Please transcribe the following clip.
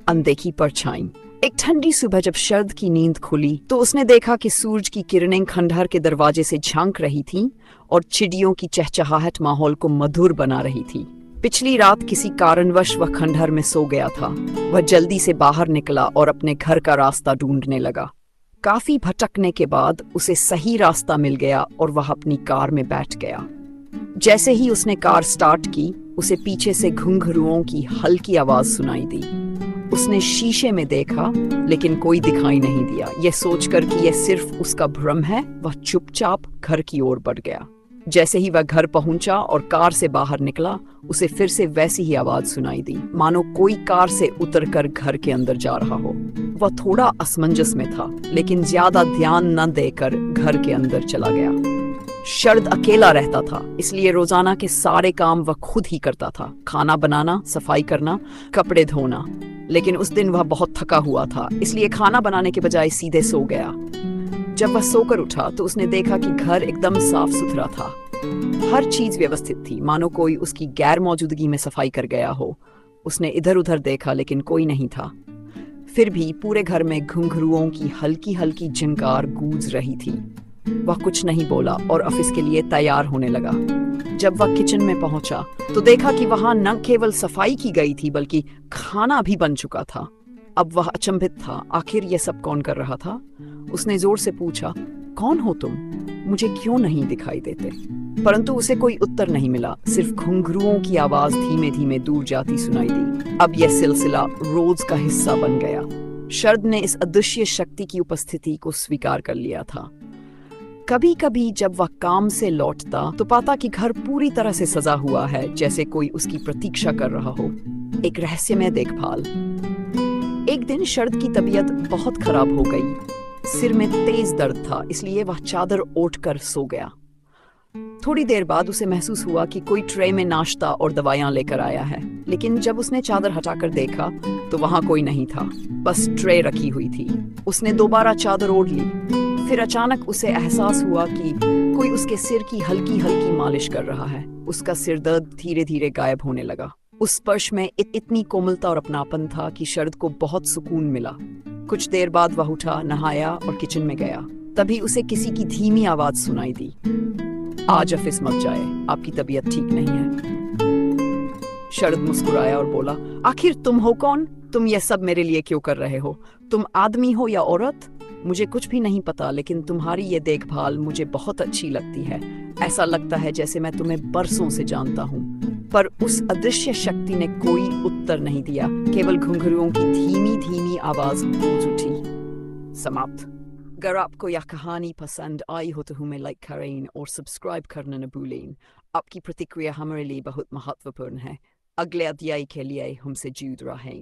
अनदेखी परछाई। एक ठंडी सुबह जब शरद की नींद खुली तो उसने देखा कि सूरज की किरणें खंडहर के दरवाजे से झांक रही थीं और चिड़ियों की चहचहाहट माहौल को मधुर बना रही थी। पिछली रात किसी कारणवश वह खंडहर में सो गया था। वह जल्दी से बाहर निकला और अपने घर का रास्ता ढूंढने लगा। काफी भटकने के बाद उसे सही रास्ता मिल गया और वह अपनी कार में बैठ गया। जैसे ही उसने कार स्टार्ट की, उसे पीछे से घुंघरुओं की हल्की आवाज सुनाई दी। उसने शीशे में देखा, लेकिन कोई दिखाई नहीं दिया। यह सोचकर कि यह सिर्फ उसका भ्रम है, वह चुपचाप घर की ओर बढ़ गया। जैसे ही वह घर पहुंचा और कार से बाहर निकला, उसे फिर से वैसी ही आवाज सुनाई दी, मानो कोई कार से उतरकर घर के अंदर जा रहा हो। वह थोड़ा असमंजस में था, लेकिन ज्यादा ध्यान न देकर घर के अंदर चला गया। शरद अकेला रहता था, इसलिए रोजाना के सारे काम वह खुद ही करता था। खाना बनाना, सफाई करना, कपड़े धोना। लेकिन उस दिन वह बहुत थका हुआ था, इसलिए खाना बनाने के बजाय सीधे सो गया। जब वह सोकर उठा तो उसने देखा कि घर एकदम साफ सुथरा था। हर चीज व्यवस्थित थी, मानो कोई उसकी गैर मौजूदगी में सफाई कर गया हो। उसने इधर उधर देखा, लेकिन कोई नहीं था। फिर भी पूरे घर में घुंघरुओं की हल्की हल्की झंकार गूंज रही थी। वह कुछ नहीं बोला और ऑफिस के लिए तैयार होने लगा। जब वह किचन में पहुंचा तो देखा कि वहां न केवल सफाई की गई थी, बल्कि खाना भी बन चुका था। अब वह अचंभित था, आखिर यह सब कौन कर रहा था? उसने जोर से पूछा, कौन हो तुम? मुझे क्यों नहीं दिखाई देते? परंतु उसे कोई उत्तर नहीं मिला, सिर्फ घुंघरुओं की आवाज धीमे धीमे दूर जाती सुनाई दी। अब यह सिलसिला रोज का हिस्सा बन गया। शरद ने इस अदृश्य शक्ति की उपस्थिति को स्वीकार कर लिया था। कभी कभी जब वह काम से लौटता तो पाता कि घर पूरी तरह से सजा हुआ है, जैसे कोई उसकी प्रतीक्षा कर रहा हो। एक रहस्यमय देखभाल। एक दिन शरद की तबीयत बहुत खराब हो गई। सिर में तेज दर्द था, इसलिए वह चादर ओढ़कर सो गया। थोड़ी देर बाद उसे महसूस हुआ कि कोई ट्रे में नाश्ता और दवाइयां लेकर आया है, लेकिन जब उसने चादर हटाकर देखा तो वहां कोई नहीं था, बस ट्रे रखी हुई थी। उसने दोबारा चादर ओढ़ ली। फिर अचानक उसे एहसास हुआ कि कोई उसके सिर की हल्की हल्की मालिश कर रहा है। उसका सिर दर्द धीरे धीरे गायब होने लगा। उस स्पर्श में इतनी कोमलता और अपनापन था कि शरद को बहुत सुकून मिला। कुछ देर बाद वह उठा, नहाया और किचन में गया। तभी उसे किसी की धीमी आवाज सुनाई दी, आज ऑफिस मत जाए, आपकी तबीयत ठीक नहीं है। शरद मुस्कुराया और बोला, आखिर तुम हो कौन? तुम यह सब मेरे लिए क्यों कर रहे हो? तुम आदमी हो या औरत? मुझे कुछ भी नहीं पता, लेकिन तुम्हारी ये देखभाल मुझे बहुत अच्छी लगती है। ऐसा लगता है जैसे मैं तुम्हें बरसों से जानता हूँ। पर उस अदृश्य शक्ति ने कोई उत्तर नहीं दिया, केवल घुंघरुओं की धीमी धीमी आवाज गूंज उठी। समाप्त। अगर आपको यह कहानी पसंद आई हो तो हमें लाइक करें और सब्सक्राइब करना न भूलें। आपकी प्रतिक्रिया हमारे लिए बहुत महत्वपूर्ण है। अगले अध्याय के लिए हमसे जुड़ रहें।